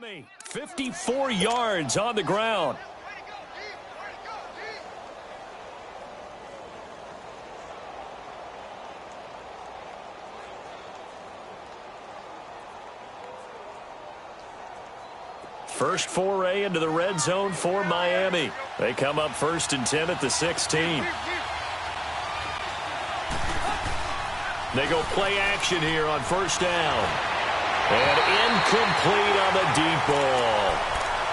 Miami, 54 yards on the ground. First foray into the red zone for Miami. They come up 1st and 10 at the 16. They go play action here on 1st down. And incomplete on the deep ball.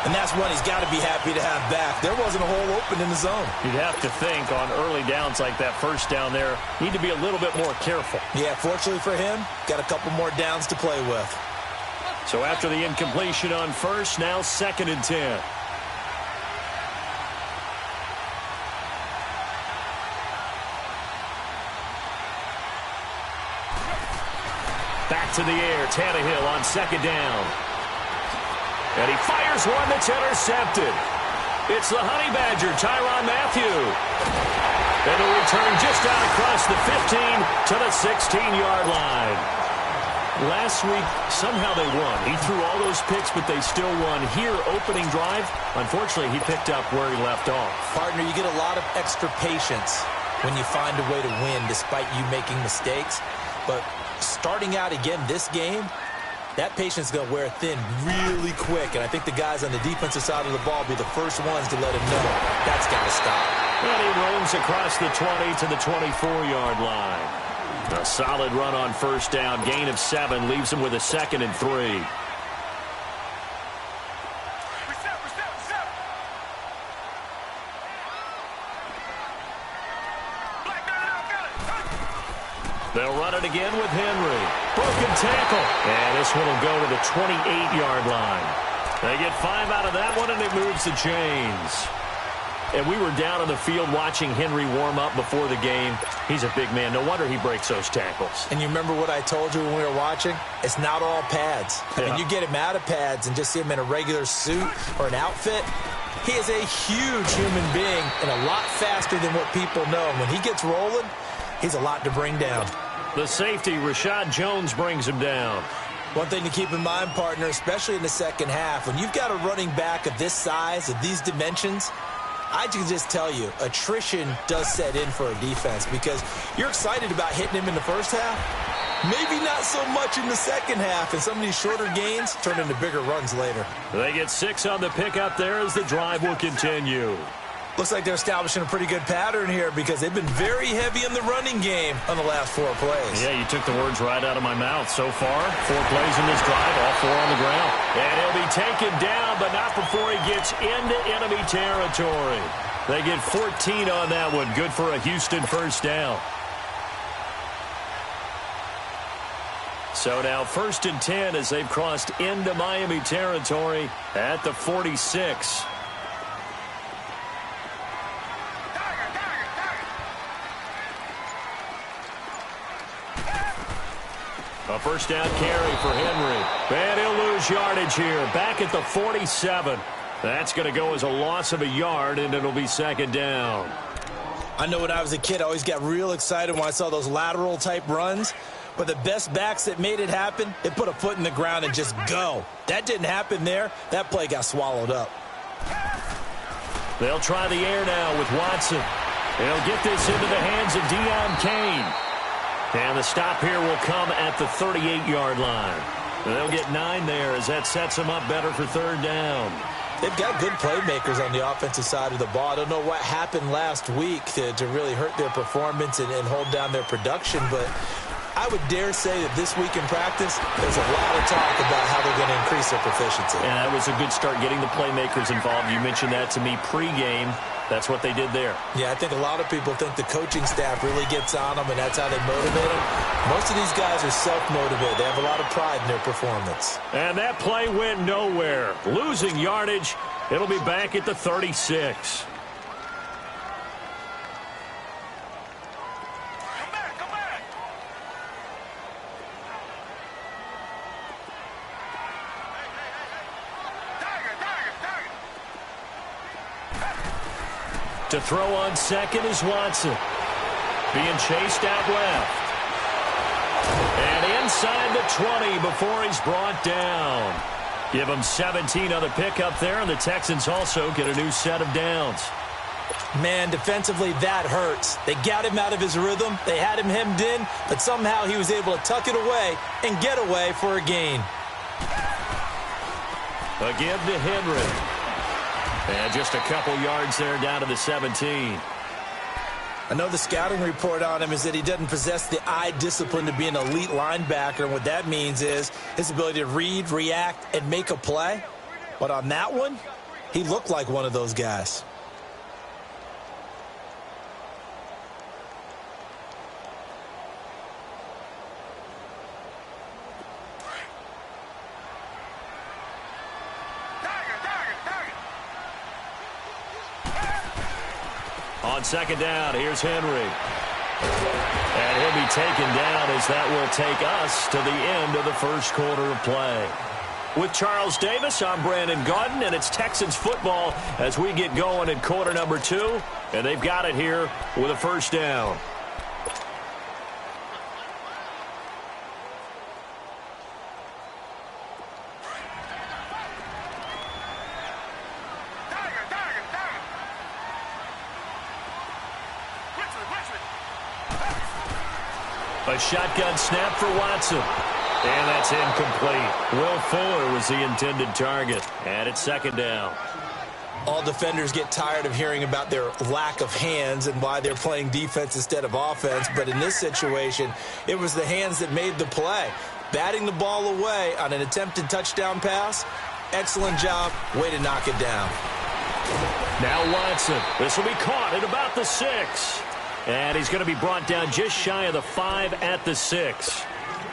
And that's one he's got to be happy to have back. There wasn't a hole open in the zone. You'd have to think on early downs like that, 1st down there, need to be a little bit more careful. Yeah, fortunately for him, got a couple more downs to play with. So after the incompletion on 1st, now 2nd and 10. Back to the air, Tannehill on 2nd down. And he fires one that's intercepted. It's the Honey Badger, Tyrann Mathieu. And the return just out across the 15 to the 16-yard line. Last week, somehow they won. He threw all those picks, but they still won. Here, opening drive, unfortunately, he picked up where he left off. Partner, you get a lot of extra patience when you find a way to win despite you making mistakes. But starting out again this game, that patience is going to wear thin really quick. And I think the guys on the defensive side of the ball will be the first ones to let him know that's got to stop. And he roams across the 20 to the 24-yard line. A solid run on 1st down. Gain of 7 leaves him with a 2nd and 3. They'll run it again with Henry. Broken tackle. And this one will go to the 28-yard line. They get 5 out of that one, and it moves the chains. And we were down on the field watching Henry warm up before the game. He's a big man. No wonder he breaks those tackles. And you remember what I told you when we were watching? It's not all pads. I mean, you get him out of pads and just see him in a regular suit or an outfit. He is a huge human being and a lot faster than what people know. And when he gets rolling, he's a lot to bring down. The safety, Rashad Jones, brings him down. One thing to keep in mind, partner, especially in the second half, when you've got a running back of this size, of these dimensions, I can just tell you, attrition does set in for a defense because you're excited about hitting him in the first half. Maybe not so much in the second half, and some of these shorter gains turn into bigger runs later. They get 6 on the pickup there as the drive will continue. Looks like they're establishing a pretty good pattern here because they've been very heavy in the running game on the last 4 plays. Yeah, you took the words right out of my mouth. So far, 4 plays in this drive, all 4 on the ground. And he'll be taken down, but not before he gets into enemy territory. They get 14 on that one. Good for a Houston 1st down. So now 1st and 10 as they've crossed into Miami territory at the 46. A 1st down carry for Henry. And he'll lose yardage here. Back at the 47. That's going to go as a loss of a yard, and it'll be 2nd down. I know when I was a kid, I always got real excited when I saw those lateral-type runs. But the best backs that made it happen, they put a foot in the ground and just go. That didn't happen there. That play got swallowed up. They'll try the air now with Watson. They'll get this into the hands of Deon Cain. And the stop here will come at the 38-yard line. They'll get 9 there as that sets them up better for 3rd down. They've got good playmakers on the offensive side of the ball. I don't know what happened last week to really hurt their performance and hold down their production, but I would dare say that this week in practice, there's a lot of talk about how they're going to increase their proficiency. And that was a good start getting the playmakers involved. You mentioned that to me pregame. That's what they did there. Yeah, I think a lot of people think the coaching staff really gets on them, and that's how they motivate them. Most of these guys are self-motivated. They have a lot of pride in their performance. And that play went nowhere. Losing yardage. It'll be back at the 36. To throw on 2nd is Watson. Being chased out left. And inside the 20 before he's brought down. Give them 17 on the pickup there, and the Texans also get a new set of downs. Man, defensively, that hurts. They got him out of his rhythm. They had him hemmed in, but somehow he was able to tuck it away and get away for a gain. A give to Henry. And just a couple yards there down to the 17. I know the scouting report on him is that he doesn't possess the eye discipline to be an elite linebacker, and what that means is his ability to read, react, and make a play. But on that one, he looked like one of those guys. On second down, here's Henry. And he'll be taken down as that will take us to the end of the first quarter of play. With Charles Davis, I'm Brandon Gaudin, and it's Texans football as we get going in quarter number 2. And they've got it here with a first down. A shotgun snap for Watson. And that's incomplete. Will Fuller was the intended target. And it's second down. All defenders get tired of hearing about their lack of hands and why they're playing defense instead of offense. But in this situation, it was the hands that made the play. Batting the ball away on an attempted touchdown pass. Excellent job. Way to knock it down. Now Watson. This will be caught at about the 6. And he's going to be brought down just shy of the 5 at the 6.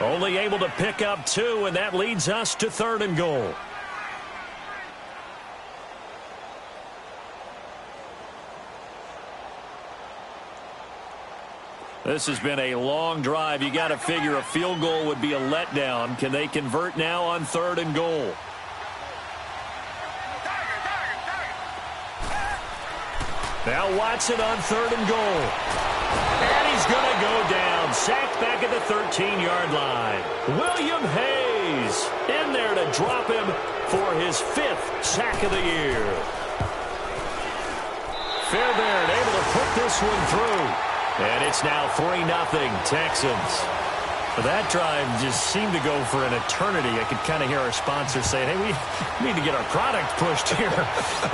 Only able to pick up 2, and that leads us to 3rd and goal. This has been a long drive. You got to figure a field goal would be a letdown. Can they convert now on 3rd and goal? Now Watson on 3rd and goal. And he's going to go down. Sacked back at the 13-yard line. William Hayes in there to drop him for his 5th sack of the year. Fairbairn able to put this one through. And it's now 3-0 Texans. That drive just seemed to go for an eternity. I could kind of hear our sponsor saying, hey, we need to get our product pushed here.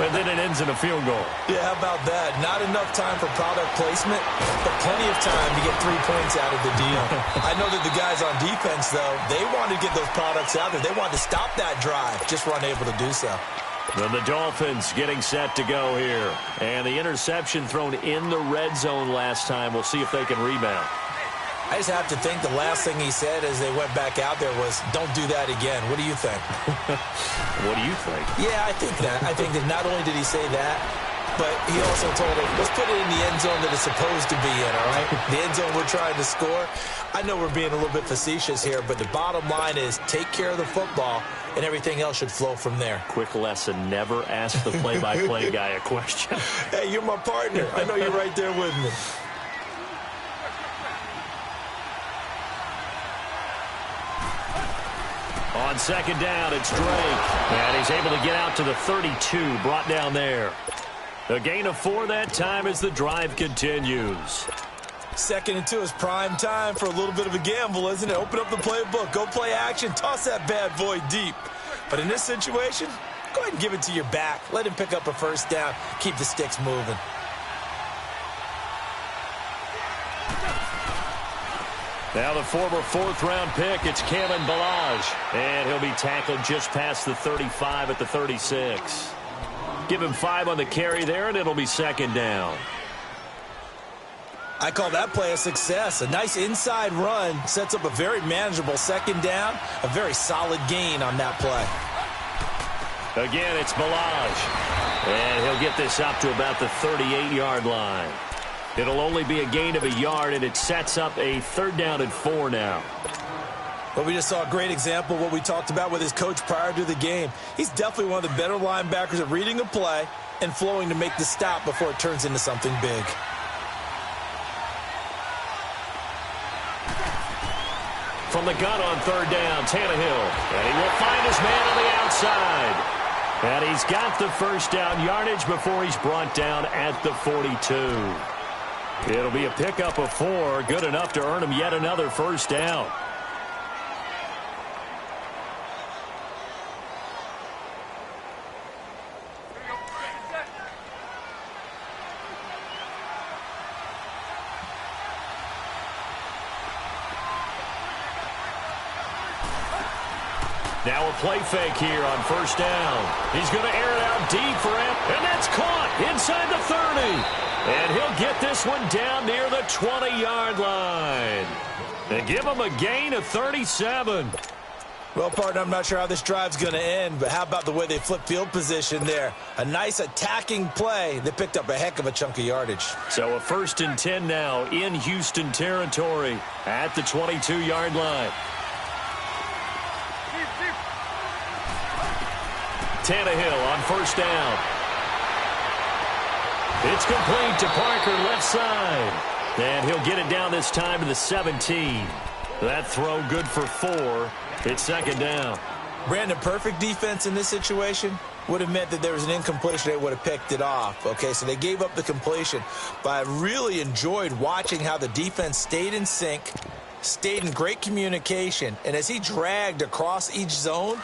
But then it ends in a field goal. Yeah, how about that? Not enough time for product placement, but plenty of time to get 3 points out of the deal. I know that the guys on defense, though, they wanted to get those products out there. They wanted to stop that drive, just weren't able to do so. Then the Dolphins getting set to go here. And the interception thrown in the red zone last time. We'll see if they can rebound. I just have to think the last thing he said as they went back out there was, don't do that again. What do you think? What do you think? Yeah, I think that. I think that not only did he say that, but he also told him, let's put it in the end zone that it's supposed to be in, all right? The end zone we're trying to score. I know we're being a little bit facetious here, but the bottom line is take care of the football, and everything else should flow from there. Quick lesson, never ask the play-by-play guy a question. Hey, you're my partner. I know you're right there with me. On second down, it's Drake. And he's able to get out to the 32, brought down there. A gain of 4 that time as the drive continues. 2nd and 2 is prime time for a little bit of a gamble, isn't it? Open up the playbook, go play action, toss that bad boy deep. But in this situation, go ahead and give it to your back. Let him pick up a first down, keep the sticks moving. Now the former 4th-round pick, it's Kalen Ballage. And he'll be tackled just past the 35 at the 36. Give him 5 on the carry there, and it'll be second down. I call that play a success. A nice inside run sets up a very manageable second down. A very solid gain on that play. Again, it's Ballage. And he'll get this up to about the 38-yard line. It'll only be a gain of a yard, and it sets up a 3rd down and 4 now. Well, we just saw a great example of what we talked about with his coach prior to the game. He's definitely one of the better linebackers at reading a play and flowing to make the stop before it turns into something big. from the gun on third down. Tannehill. And he will find his man on the outside. And he's got the first down yardage before he's brought down at the 42. It'll be a pickup of 4. Good enough to earn him yet another first down. Now a play fake here on first down. He's going to air it out deep for him. And that's caught inside the 30. And he'll get this one down near the 20-yard line. And give him a gain of 37. Well, partner, I'm not sure how this drive's going to end, but how about the way they flip field position there? A nice attacking play that picked up a heck of a chunk of yardage. So a 1st and 10 now in Houston territory at the 22-yard line. Tannehill on first down. It's complete to Parker, left side. And he'll get it down this time to the 17. That throw good for 4. It's second down. Brandon, perfect defense in this situation would have meant that there was an incompletion. They would have picked it off. Okay, so they gave up the completion. But I really enjoyed watching how the defense stayed in sync, stayed in great communication. And as he dragged across each zone,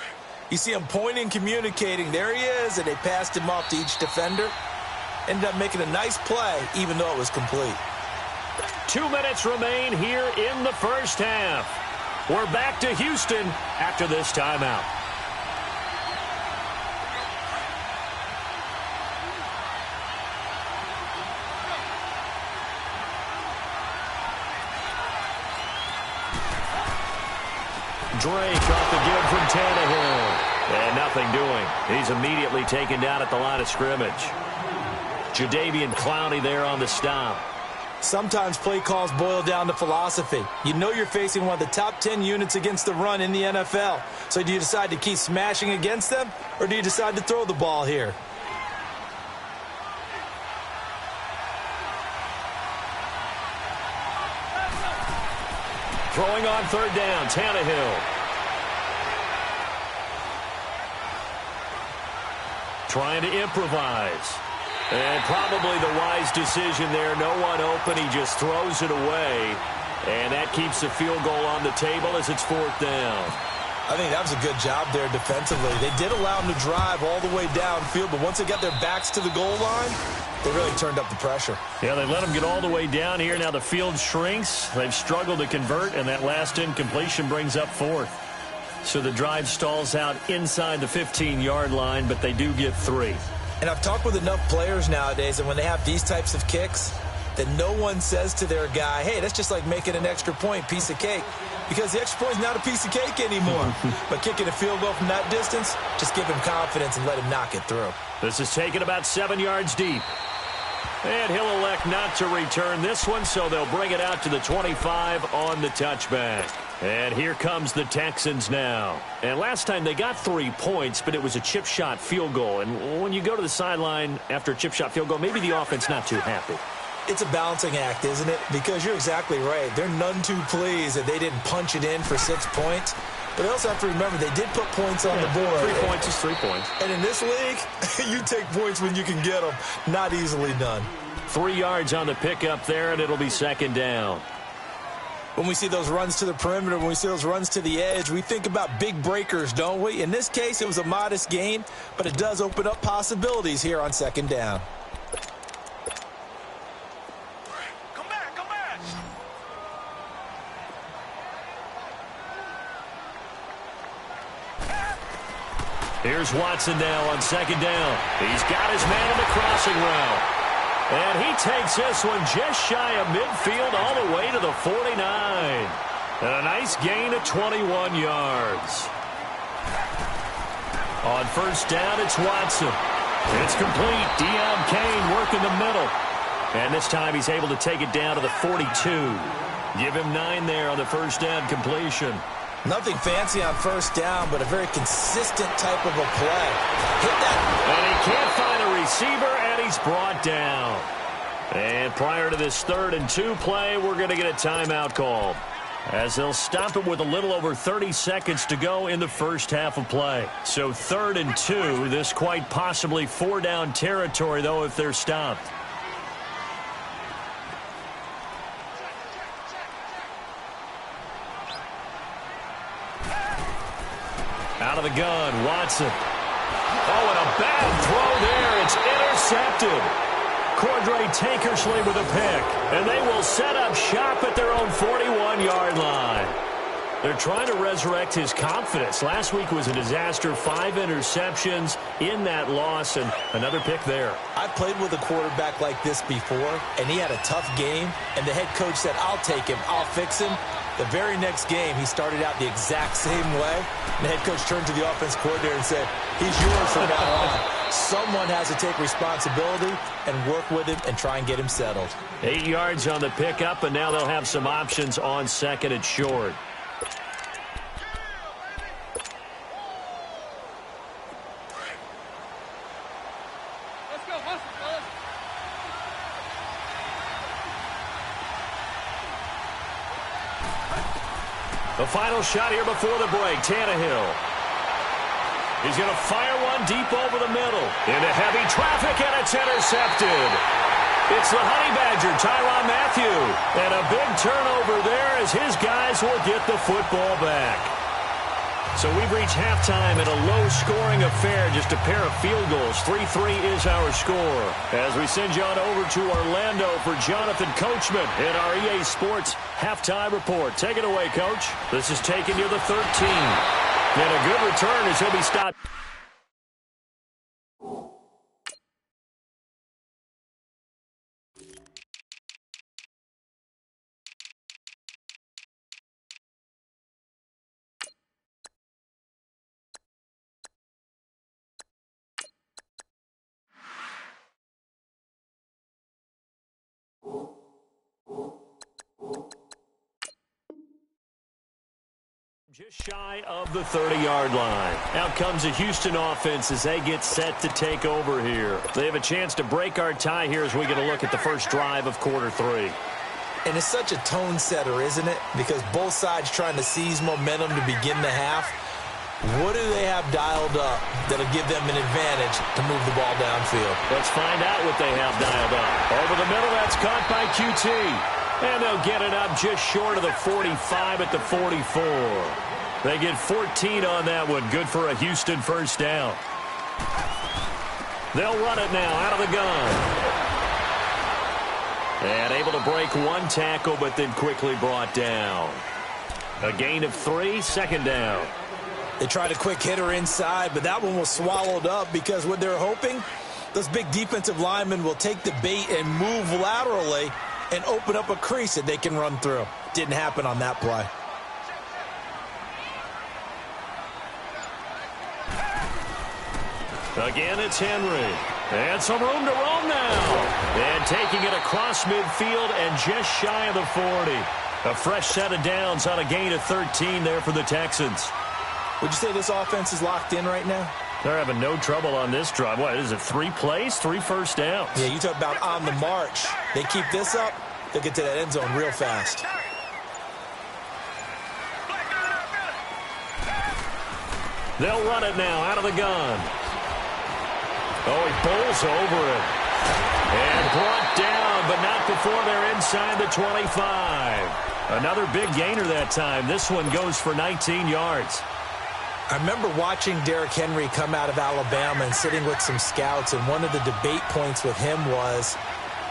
you see him pointing, communicating. There he is, and they passed him off to each defender. Ended up making a nice play, even though it was complete. 2 minutes remain here in the first half. We're back to Houston after this timeout. Drake off the give from Tannehill. And nothing doing. He's immediately taken down at the line of scrimmage. Jadeveon Clowney there on the stop. Sometimes play calls boil down to philosophy. You know you're facing one of the top 10 units against the run in the NFL. So do you decide to keep smashing against them, or do you decide to throw the ball here? Throwing on third down, Tannehill. Trying to improvise. And probably the wise decision there. No one open. He just throws it away. And that keeps the field goal on the table as it's fourth down. I think that was a good job there defensively. They did allow him to drive all the way downfield, but once they got their backs to the goal line, they really turned up the pressure. Yeah, they let him get all the way down here. Now the field shrinks. They've struggled to convert, and that last incompletion brings up fourth. So the drive stalls out inside the 15-yard line, but they do get 3. And I've talked with enough players nowadays, and when they have these types of kicks, that no one says to their guy, hey, that's just like making an extra point, piece of cake. Because the extra point is not a piece of cake anymore. But kicking a field goal from that distance, just give him confidence and let him knock it through. This is taken about 7 yards deep. And he'll elect not to return this one, so they'll bring it out to the 25 on the touchback. And here comes the Texans now. And last time they got 3 points, but it was a chip shot field goal. And when you go to the sideline after a chip shot field goal, maybe the offense not too happy. It's a balancing act, isn't it? Because you're exactly right. They're none too pleased that they didn't punch it in for 6 points. But they also have to remember they did put points on the board. 3 points is 3 points. And in this league, you take points when you can get them. Not easily done. 3 yards on the pickup there, and it'll be second down. When we see those runs to the perimeter, when we see those runs to the edge, we think about big breakers, don't we? In this case, it was a modest gain, but it does open up possibilities here on second down. Come back. Here's Watson now on second down. He's got his man in the crossing route. And he takes this one just shy of midfield all the way to the 49. And a nice gain of 21 yards. On first down, it's Watson. It's complete. Deon Cain working the middle. And this time he's able to take it down to the 42. Give him 9 there on the first down completion. Nothing fancy on first down, but a very consistent type of a play. Hit that. And he can't find a receiver, and he's brought down. And prior to this 3rd and 2 play, we're going to get a timeout called. as they'll stop it with a little over 30 seconds to go in the first half of play. So 3rd and 2. This quite possibly 4-down territory, though, if they're stopped. Out of the gun, Watson. Oh, and a bad throw there. It's intercepted. Cordray Tankersley with a pick, and they will set up shop at their own 41-yard line. They're trying to resurrect his confidence. Last week was a disaster, 5 interceptions in that loss, and another pick there. I've played with a quarterback like this before, and he had a tough game, and the head coach said, I'll take him, I'll fix him. The very next game, he started out the exact same way, and the head coach turned to the offense coordinator and said, he's yours from now on. Someone has to take responsibility and work with him and try and get him settled. 8 yards on the pickup, and now they'll have some options on 2nd and short. The final shot here before the break, Tannehill. He's going to fire one deep over the middle. Into heavy traffic, and it's intercepted. It's the Honey Badger, Tyrann Mathieu. And a big turnover there as his guys will get the football back. So we've reached halftime in a low-scoring affair, just a pair of field goals. 3-3 is our score. As we send you on over to Orlando for Jonathan Coachman in our EA Sports Halftime Report. Take it away, Coach. This is taken near the 13. And a good return as he'll be stopped. Just shy of the 30-yard line. Out comes the Houston offense as they get set to take over here. They have a chance to break our tie here as we get a look at the first drive of quarter 3. And it's such a tone setter, isn't it? Because both sides trying to seize momentum to begin the half. What do they have dialed up that'll give them an advantage to move the ball downfield? Let's find out what they have dialed up. Over the middle, that's caught by QT. And they'll get it up just short of the 45 at the 44. They get 14 on that one. Good for a Houston first down. They'll run it now out of the gun. And able to break one tackle, but then quickly brought down. A gain of 3, 2nd down. They tried a quick hitter inside, but that one was swallowed up because what they're hoping, those big defensive linemen will take the bait and move laterally and open up a crease that they can run through. Didn't happen on that play. Again, it's Henry. And some room to roam now. And taking it across midfield and just shy of the 40. A fresh set of downs on a gain of 13 there for the Texans. Would you say this offense is locked in right now? They're having no trouble on this drive. What is it, 3 plays, 3 first downs? Yeah, you talk about on the march. They keep this up, they'll get to that end zone real fast. They'll run it now out of the gun. Oh, he bowls over it. And brought down, but not before they're inside the 25. Another big gainer that time. This one goes for 19 yards. I remember watching Derrick Henry come out of Alabama and sitting with some scouts, and one of the debate points with him was,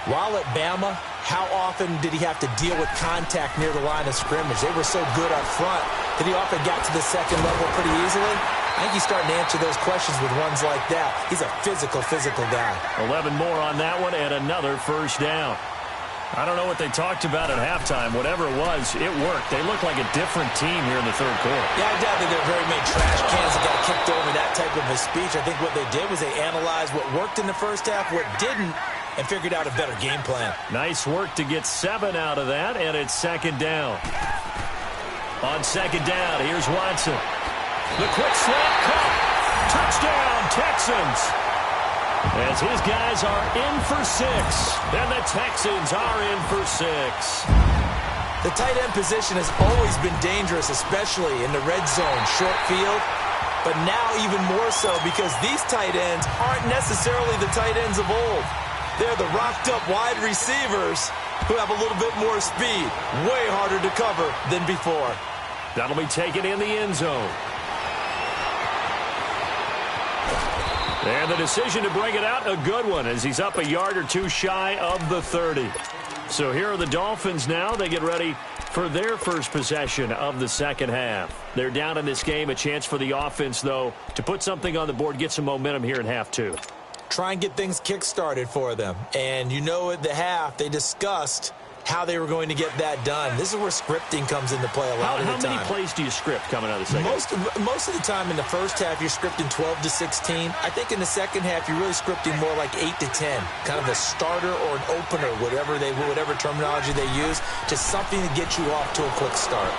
while at Bama, how often did he have to deal with contact near the line of scrimmage? They were so good up front that he often got to the second level pretty easily. I think he's starting to answer those questions with ones like that. He's a physical guy. 11 more on that one and another first down. I don't know what they talked about at halftime. Whatever it was, it worked. They look like a different team here in the third quarter. Yeah, I doubt that they're very many trash cans that got kicked over that type of a speech. I think what they did was they analyzed what worked in the first half, what didn't, and figured out a better game plan. Nice work to get 7 out of that, and it's 2nd down. On 2nd down, here's Watson. The quick slant cut. Touchdown, Texans. As his guys are in for 6, and the Texans are in for 6. The tight end position has always been dangerous, especially in the red zone, short field. But now even more so because these tight ends aren't necessarily the tight ends of old. They're the rocked-up wide receivers who have a little bit more speed. Way harder to cover than before. That'll be taken in the end zone. And the decision to bring it out, a good one, as he's up a yard or two shy of the 30. So here are the Dolphins now. They get ready for their first possession of the second half. They're down in this game. A chance for the offense, though, to put something on the board, get some momentum here in half two. Try and get things kick-started for them. And you know at the half, they discussed how they were going to get that done. This is where scripting comes into play a lot of the time. How many plays do you script coming out of the second half? Most of the time in the first half, you're scripting 12 to 16. I think in the second half, you're really scripting more like 8 to 10. Kind of a starter or an opener, whatever terminology they use, just something to get you off to a quick start.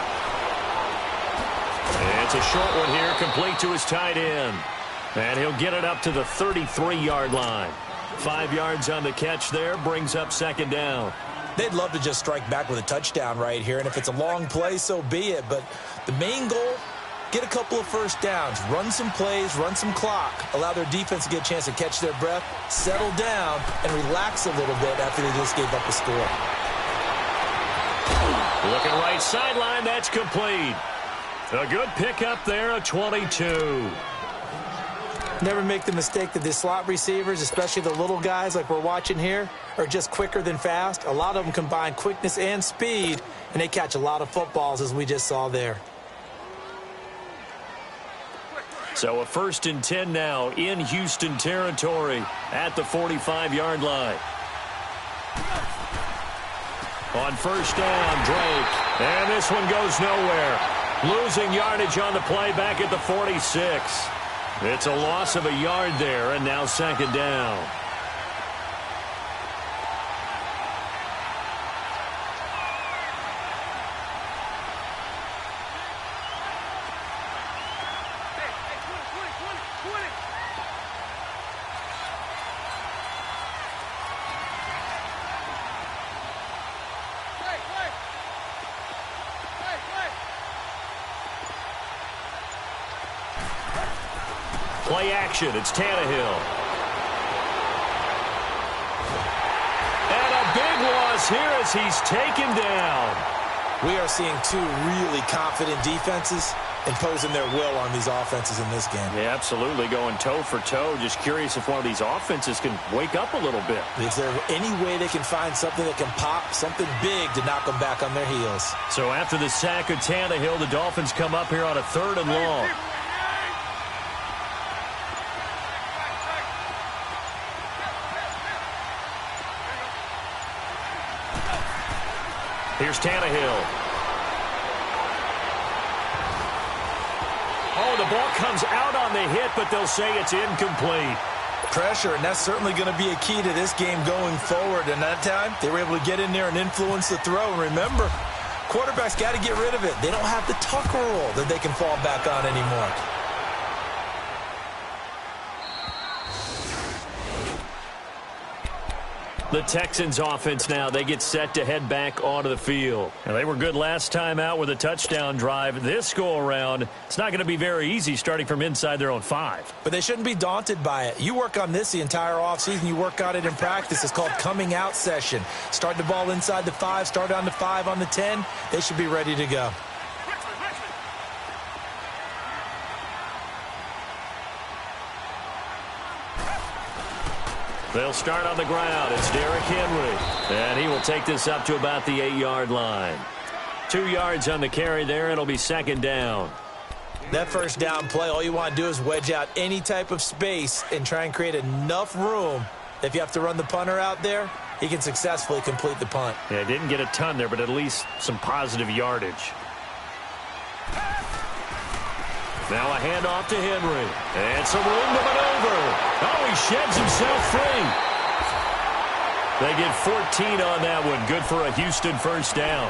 And it's a short one here, complete to his tight end. And he'll get it up to the 33-yard line. 5 yards on the catch there, brings up second down. They'd love to just strike back with a touchdown right here, and if it's a long play, so be it. But the main goal, get a couple of first downs, run some plays, run some clock, allow their defense to get a chance to catch their breath, settle down, and relax a little bit after they just gave up a score. Looking right sideline, that's complete. A good pickup there, a 22. Never make the mistake that the slot receivers, especially the little guys like we're watching here, are just quicker than fast. A lot of them combine quickness and speed, and they catch a lot of footballs, as we just saw there. So a 1st and 10 now in Houston territory at the 45-yard line. On first down, Drake. And this one goes nowhere. Losing yardage on the play back at the 46. It's a loss of a yard there, and now second down. Play action. It's Tannehill. And a big loss here as he's taken down. We are seeing two really confident defenses imposing their will on these offenses in this game. Yeah, absolutely. Going toe for toe. Just curious if one of these offenses can wake up a little bit. Is there any way they can find something that can pop, something big to knock them back on their heels? So after the sack of Tannehill, the Dolphins come up here on a 3rd and long. Here's Tannehill. Oh, the ball comes out on the hit, but they'll say it's incomplete. Pressure, and that's certainly going to be a key to this game going forward. And that time, they were able to get in there and influence the throw. And remember, quarterbacks got to get rid of it. They don't have the Tucker rule that they can fall back on anymore. The Texans offense now, they get set to head back onto the field. And they were good last time out with a touchdown drive. This go-around, it's not going to be very easy starting from inside their own 5. But they shouldn't be daunted by it. You work on this the entire offseason. You work on it in practice. It's called coming out session. Start the ball inside the 5, start on the 5, on the 10. They should be ready to go. They'll start on the ground. It's Derrick Henry. And he will take this up to about the 8-yard line. 2 yards on the carry there. It'll be second down. That first down play, all you want to do is wedge out any type of space and try and create enough room. If you have to run the punter out there, he can successfully complete the punt. Yeah, didn't get a ton there, but at least some positive yardage. Now a handoff to Henry. And some room to maneuver. Oh, he sheds himself free. They get 14 on that one. Good for a Houston first down.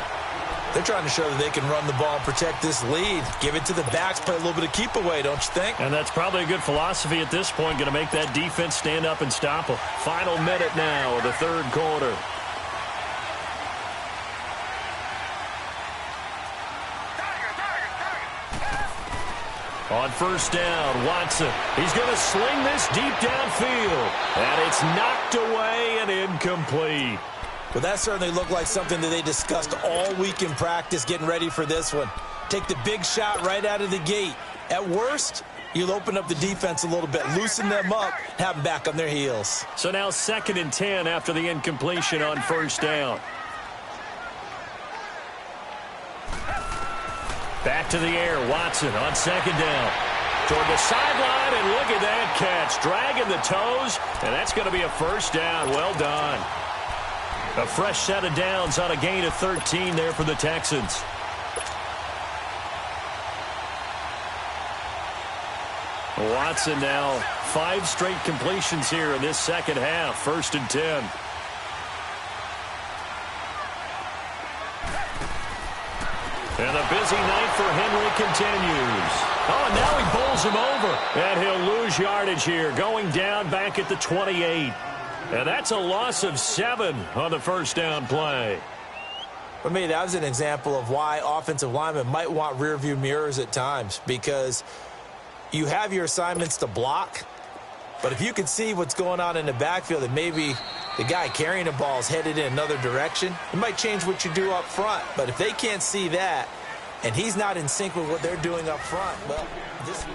They're trying to show that they can run the ball and protect this lead. Give it to the backs, play a little bit of keep away, don't you think? And that's probably a good philosophy at this point. Going to make that defense stand up and stop them. Final minute now of the third quarter. On first down, Watson. He's going to sling this deep downfield. And it's knocked away and incomplete. Well, that certainly looked like something that they discussed all week in practice getting ready for this one. Take the big shot right out of the gate. At worst, you'll open up the defense a little bit, loosen them up, have them back on their heels. So now 2nd and 10 after the incompletion on first down. Back to the air, Watson on 2nd down. Toward the sideline, and look at that catch. Dragging the toes, and that's going to be a first down. Well done. A fresh set of downs on a gain of 13 there for the Texans. Watson now 5 straight completions here in this second half. 1st and 10. And the busy night for Henry continues. Oh, and now he bowls him over. And he'll lose yardage here, going down back at the 28. And that's a loss of 7 on the first down play. For me, that was an example of why offensive linemen might want rearview mirrors at times, because you have your assignments to block, but if you can see what's going on in the backfield and maybe the guy carrying the ball is headed in another direction, it might change what you do up front. But if they can't see that and he's not in sync with what they're doing up front, well, this...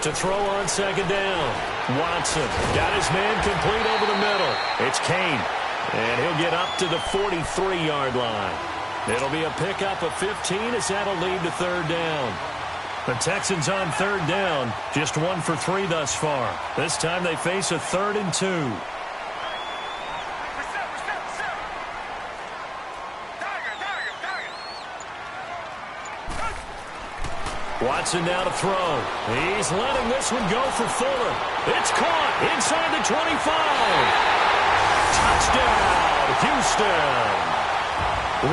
To throw on 2nd down. Watson got his man complete over the middle. It's Kane. And he'll get up to the 43-yard line. It'll be a pickup of 15 as that'll lead to 3rd down. The Texans on 3rd down. Just 1 for 3 thus far. This time they face a 3rd and 2. Watson now to throw. He's letting this one go for Fuller. It's caught inside the 25. Touchdown, Houston.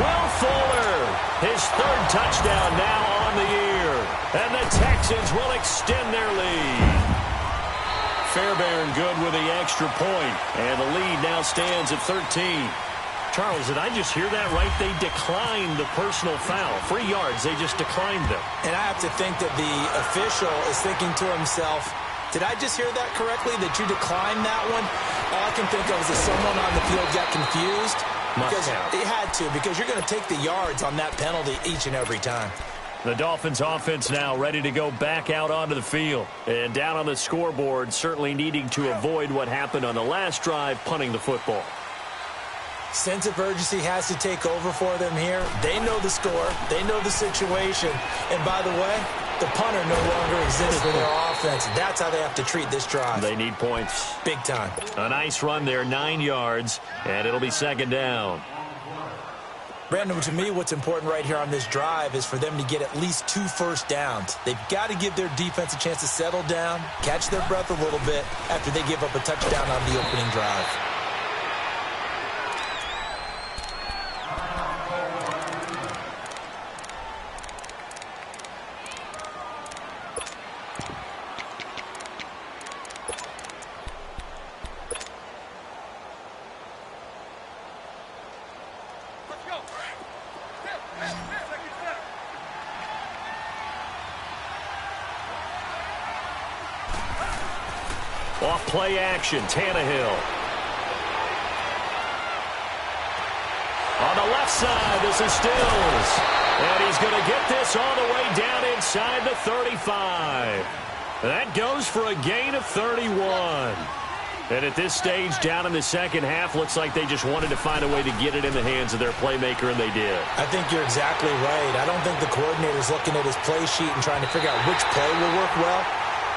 Will Fuller, his 3rd touchdown now on the year. And the Texans will extend their lead. Fairbairn good with the extra point. And the lead now stands at 13. Charles, did I just hear that right? They declined the personal foul. 3 yards, they just declined them. And I have to think that the official is thinking to himself, did I just hear that correctly, that you declined that one? All I can think of is that someone on the field got confused. Because it had to, because you're going to take the yards on that penalty each and every time. The Dolphins offense now ready to go back out onto the field. And down on the scoreboard, certainly needing to avoid what happened on the last drive, punting the football. Sense of urgency has to take over for them here. They know the score. They know the situation. And by the way, the punter no longer exists for their offense. That's how they have to treat this drive. They need points. Big time. A nice run there, 9 yards, and it'll be 2nd down. Brandon, to me, what's important right here on this drive is for them to get at least 2 first downs. They've got to give their defense a chance to settle down, catch their breath a little bit after they give up a touchdown on the opening drive. Off play action, Tannehill. On the left side, this is Stills. And he's going to get this all the way down inside the 35. That goes for a gain of 31. And at this stage, down in the second half, looks like they just wanted to find a way to get it in the hands of their playmaker, and they did. I think you're exactly right. I don't think the coordinator's looking at his play sheet and trying to figure out which play will work well.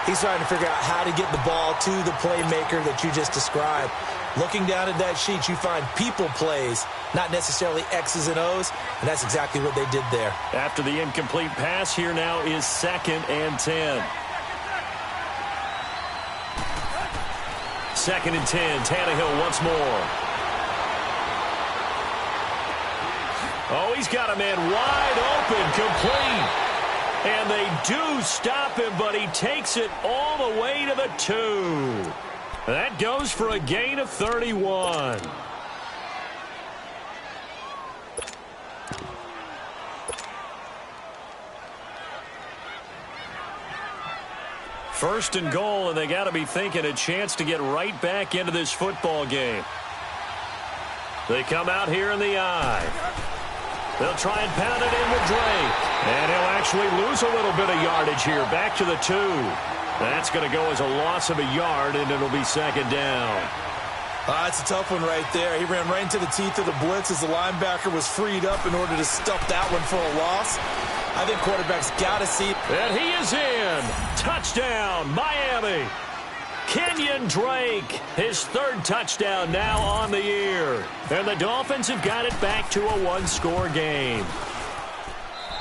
He's trying to figure out how to get the ball to the playmaker that you just described. Looking down at that sheet, you find people plays, not necessarily X's and O's, and that's exactly what they did there. After the incomplete pass, here now is 2nd and 10. 2nd and 10, Tannehill once more. Oh, he's got a man wide open, complete. And they do stop him, but he takes it all the way to the 2. That goes for a gain of 31. First and goal, and they got to be thinking a chance to get right back into this football game. They come out here in the eye. They'll try and pound it in with Drake. And he'll actually lose a little bit of yardage here. Back to the 2. That's going to go as a loss of a yard, and it'll be second down. It's a tough one right there. He ran right into the teeth of the blitz as the linebacker was freed up in order to stuff that one for a loss. I think quarterbacks got to see. And he is in. Touchdown, Miami. Kenyon Drake, his 3rd touchdown now on the year. And the Dolphins have got it back to a 1-score game.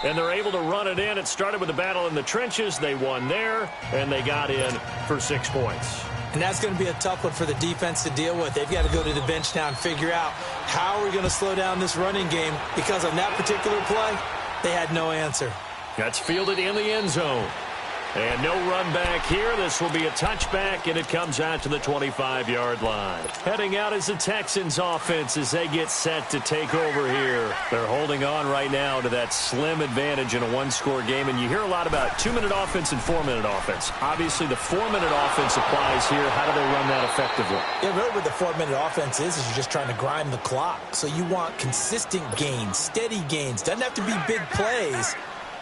And they're able to run it in. It started with a battle in the trenches. They won there, and they got in for 6 points. And that's going to be a tough one for the defense to deal with. They've got to go to the bench now and figure out how are we going to slow down this running game, because on that particular play, they had no answer. That's fielded in the end zone. And no run back here. This will be a touchback, and it comes out to the 25-yard line. Heading out is the Texans offense as they get set to take over here. They're holding on right now to that slim advantage in a 1-score game, and you hear a lot about 2-minute offense and 4-minute offense. Obviously, the 4-minute offense applies here. How do they run that effectively? Yeah, really what the 4-minute offense is you're just trying to grind the clock. So you want consistent gains, steady gains. Doesn't have to be big plays,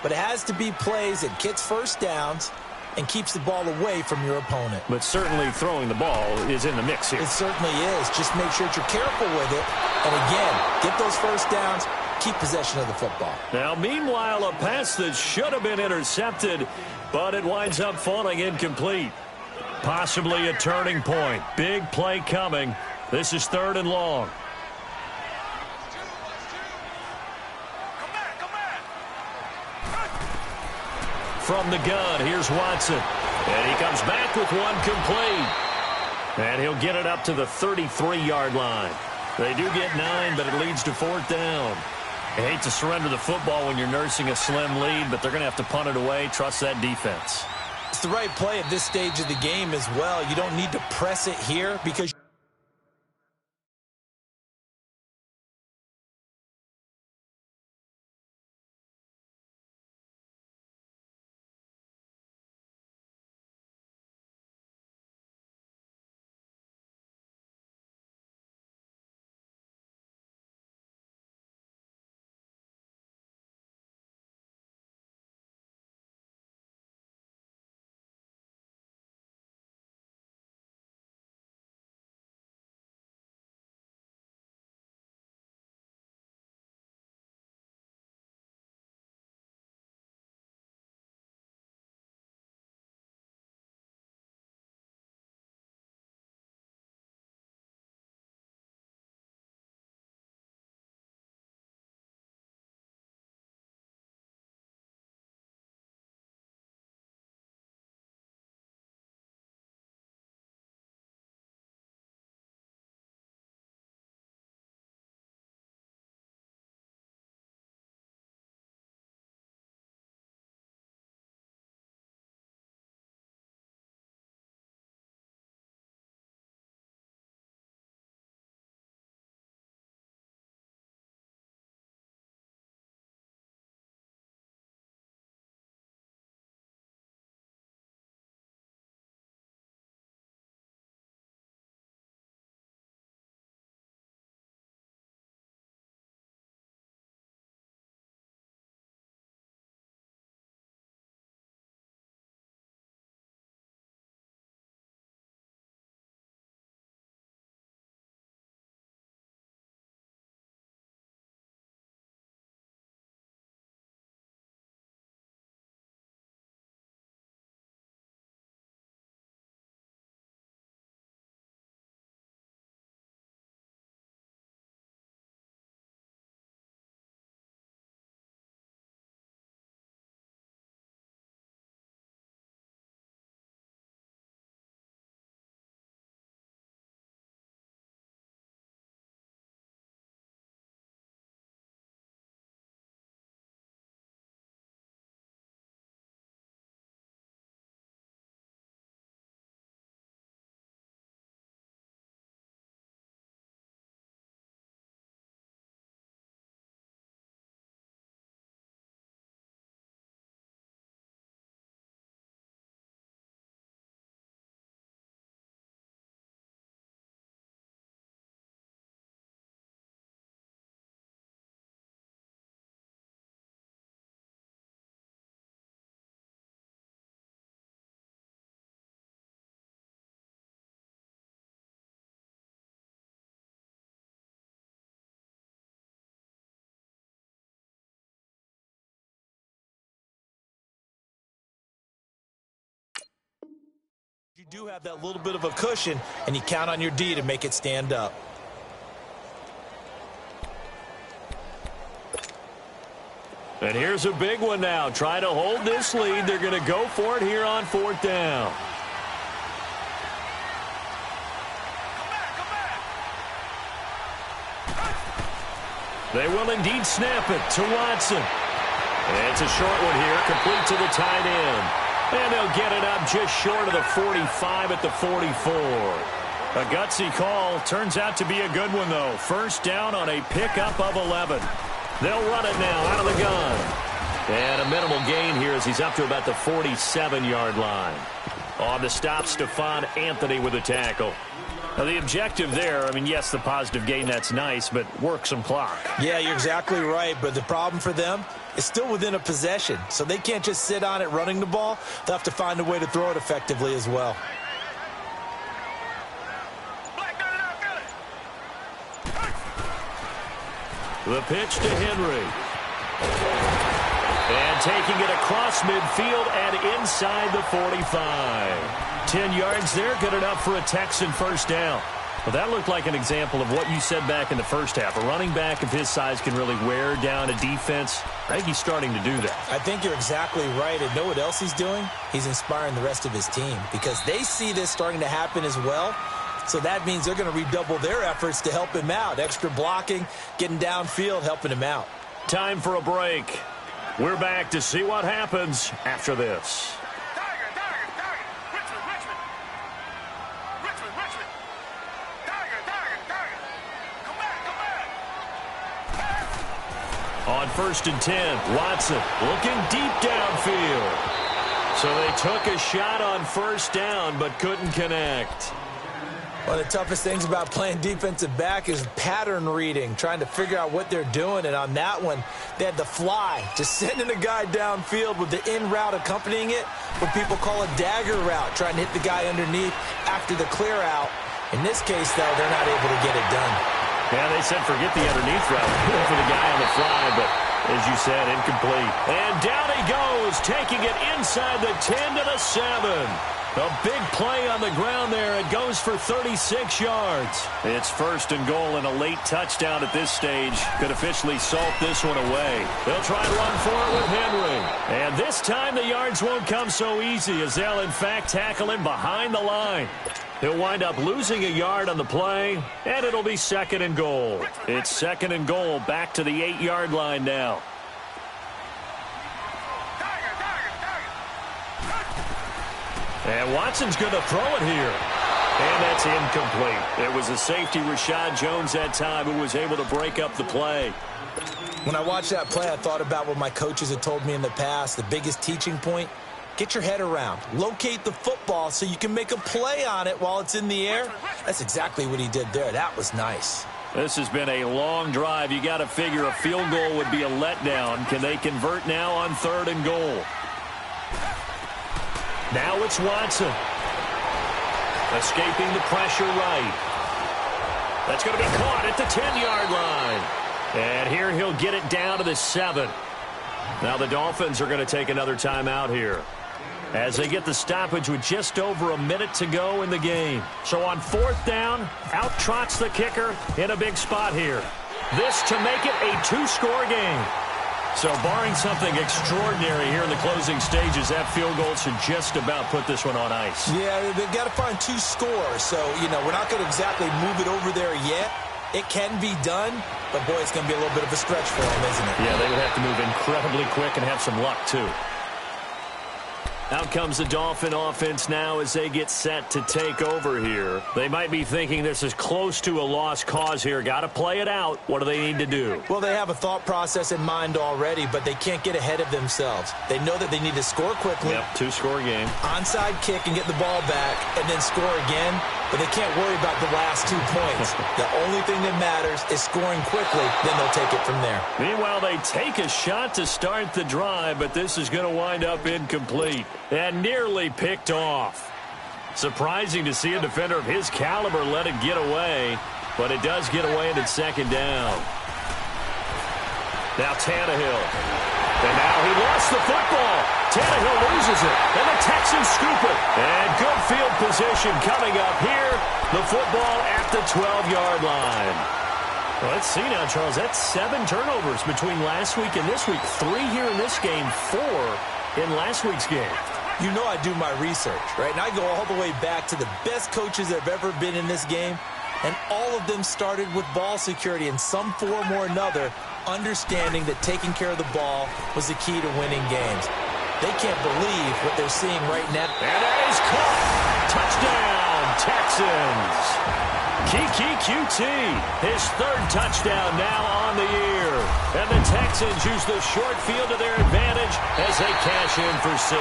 but it has to be plays that gets first downs and keeps the ball away from your opponent. But certainly throwing the ball is in the mix here. It certainly is. Just make sure that you're careful with it. And again, get those first downs, keep possession of the football. Now, meanwhile, a pass that should have been intercepted, but it winds up falling incomplete. Possibly a turning point. Big play coming. This is 3rd and long. From the gun, here's Watson. And he comes back with one complete. And he'll get it up to the 33-yard line. They do get 9, but it leads to 4th down. I hate to surrender the football when you're nursing a slim lead, but they're going to have to punt it away. Trust that defense. It's the right play at this stage of the game as well. You don't need to press it here because do have that little bit of a cushion, and you count on your D to make it stand up. And here's a big one now. Trying to hold this lead. They're going to go for it here on 4th down. They will indeed snap it to Watson. It's a short one here, complete to the tight end. And they'll get it up just short of the 45 at the 44. A gutsy call. Turns out to be a good one, though. First down on a pickup of 11. They'll run it now out of the gun. And a minimal gain here as he's up to about the 47-yard line. On the stop, Stephon Anthony with a tackle. Now, the objective there, I mean, yes, the positive gain, that's nice, but work some clock. Yeah, you're exactly right, but the problem for them is still within a possession, so they can't just sit on it running the ball. They'll have to find a way to throw it effectively as well. The pitch to Henry. And taking it across midfield and inside the 45. 10 yards there, good enough for a Texan first down. Well, that looked like an example of what you said back in the first half. A running back of his size can really wear down a defense. I think he's starting to do that. I think you're exactly right. And know what else he's doing? He's inspiring the rest of his team because they see this starting to happen as well. So that means they're going to redouble their efforts to help him out. Extra blocking, getting downfield, helping him out. Time for a break. We're back to see what happens after this. On 1st and 10, Watson looking deep downfield. So they took a shot on first down but couldn't connect. One of the toughest things about playing defensive back is pattern reading, trying to figure out what they're doing. And on that one, they had the fly, just sending a guy downfield with the in route accompanying it, what people call a dagger route, trying to hit the guy underneath after the clear out. In this case, though, they're not able to get it done. Yeah, they said forget the underneath route for the guy on the fly, but as you said, incomplete. And down he goes, taking it inside the 10 to the 7. A big play on the ground there. It goes for 36 yards. It's 1st and goal and a late touchdown at this stage. Could officially salt this one away. They'll try to run for it with Henry. And this time the yards won't come so easy as they'll in fact tackle him behind the line. He'll wind up losing a yard on the play, and it'll be 2nd and goal. It's 2nd and goal back to the 8-yard line now. And Watson's going to throw it here. And that's incomplete. It was a safety, Rashad Jones, that time, who was able to break up the play. When I watched that play, I thought about what my coaches had told me in the past. The biggest teaching point, get your head around. Locate the football so you can make a play on it while it's in the air. That's exactly what he did there. That was nice. This has been a long drive. You got to figure a field goal would be a letdown. Can they convert now on 3rd and goal? Now it's Watson. Escaping the pressure right. That's going to be caught at the 10-yard line. And here he'll get it down to the 7. Now the Dolphins are going to take another timeout here as they get the stoppage with just over a minute to go in the game. So on 4th down, out trots the kicker in a big spot here. This to make it a 2-score game. So barring something extraordinary here in the closing stages, that field goal should just about put this one on ice. Yeah, they've got to find 2 scores. So, we're not going to exactly move it over there yet. It can be done, but, boy, it's going to be a little bit of a stretch for them, isn't it? Yeah, they would have to move incredibly quick and have some luck, too. Out comes the Dolphin offense now as they get set to take over here. They might be thinking this is close to a lost cause here. Got to play it out. What do they need to do? Well, they have a thought process in mind already, but they can't get ahead of themselves. They know that they need to score quickly. Yep, 2-score game. Onside kick and get the ball back and then score again. But they can't worry about the last 2 points. The only thing that matters is scoring quickly. Then they'll take it from there. Meanwhile, they take a shot to start the drive, but this is going to wind up incomplete and nearly picked off. Surprising to see a defender of his caliber let it get away, but it does get away and it's 2nd down. Now Tannehill. And now he lost the football. Tannehill loses it, and the Texans scoop it. And good field position coming up here. The football at the 12-yard line. Well, let's see now, Charles. That's 7 turnovers between last week and this week. 3 here in this game, 4 in last week's game. You know I do my research, right? And I go all the way back to the best coaches that have ever been in this game. And all of them started with ball security in some form or another, understanding that taking care of the ball was the key to winning games. They can't believe what they're seeing right now. And that is caught. Touchdown, Texans. Kiki QT, his 3rd touchdown now on the year. And the Texans use the short field to their advantage as they cash in for 6.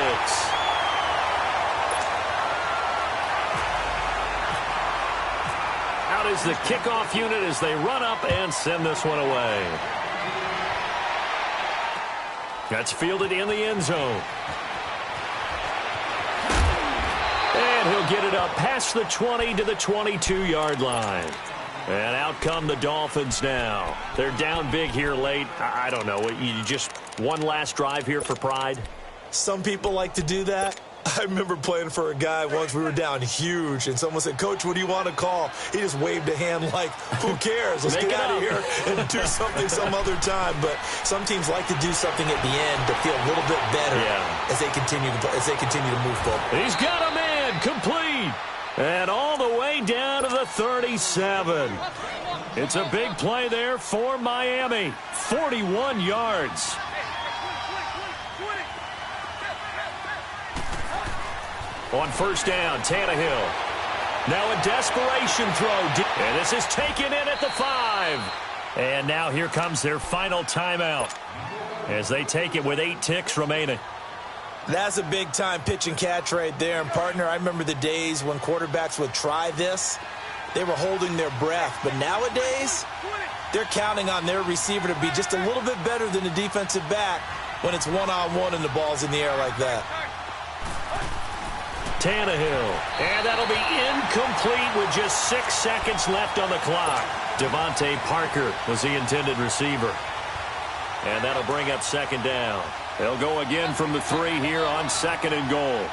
Out is the kickoff unit as they run up and send this one away. That's fielded in the end zone. And he'll get it up past the 20 to the 22-yard line. And out come the Dolphins now. They're down big here late. I don't know. You just one last drive here for pride? Some people like to do that. I remember playing for a guy once. We were down huge, and someone said, "Coach, what do you want to call?" He just waved a hand like, "Who cares? Let's get out of here and do something some other time." But some teams like to do something at the end to feel a little bit better as they continue to move forward. He's got a man complete, and all the way down to the 37. It's a big play there for Miami. 41 yards. On first down, Tannehill. Now a desperation throw. And this is taken in at the 5. And now here comes their final timeout as they take it with 8 ticks remaining. That's a big-time pitch and catch right there. And, partner, I remember the days when quarterbacks would try this. They were holding their breath. But nowadays, they're counting on their receiver to be just a little bit better than the defensive back when it's one-on-one and the ball's in the air like that. Tannehill, and that'll be incomplete with just 6 seconds left on the clock. Devontae Parker was the intended receiver. And that'll bring up second down. They'll go again from the 3 here on 2nd and goal.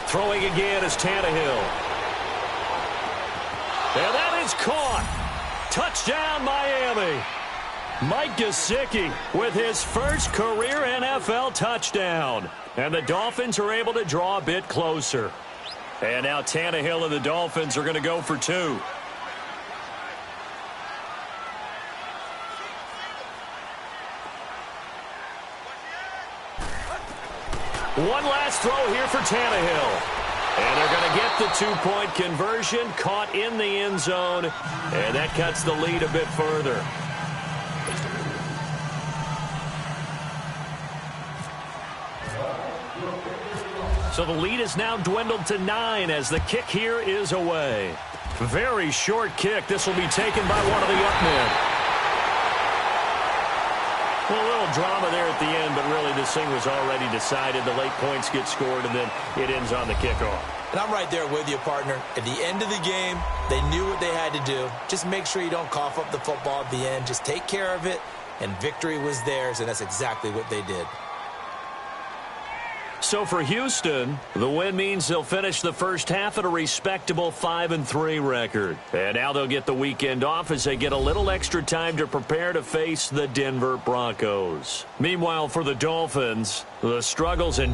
Throwing again is Tannehill. And that is caught. Touchdown, Miami. Mike Gesicki with his first career NFL touchdown. And the Dolphins are able to draw a bit closer. And now Tannehill and the Dolphins are going to go for 2. One last throw here for Tannehill. And they're going to get the 2-point conversion, caught in the end zone, and that cuts the lead a bit further. So the lead is now dwindled to 9 as the kick here is away. Very short kick. This will be taken by one of the up men. Well, a little drama there at the end, but really this thing was already decided. The late points get scored, and then it ends on the kickoff. And I'm right there with you, partner. At the end of the game, they knew what they had to do. Just make sure you don't cough up the football at the end. Just take care of it, and victory was theirs, and that's exactly what they did. So for Houston, the win means they'll finish the first half at a respectable 5-3 record. And now they'll get the weekend off as they get a little extra time to prepare to face the Denver Broncos. Meanwhile, for the Dolphins, the struggles in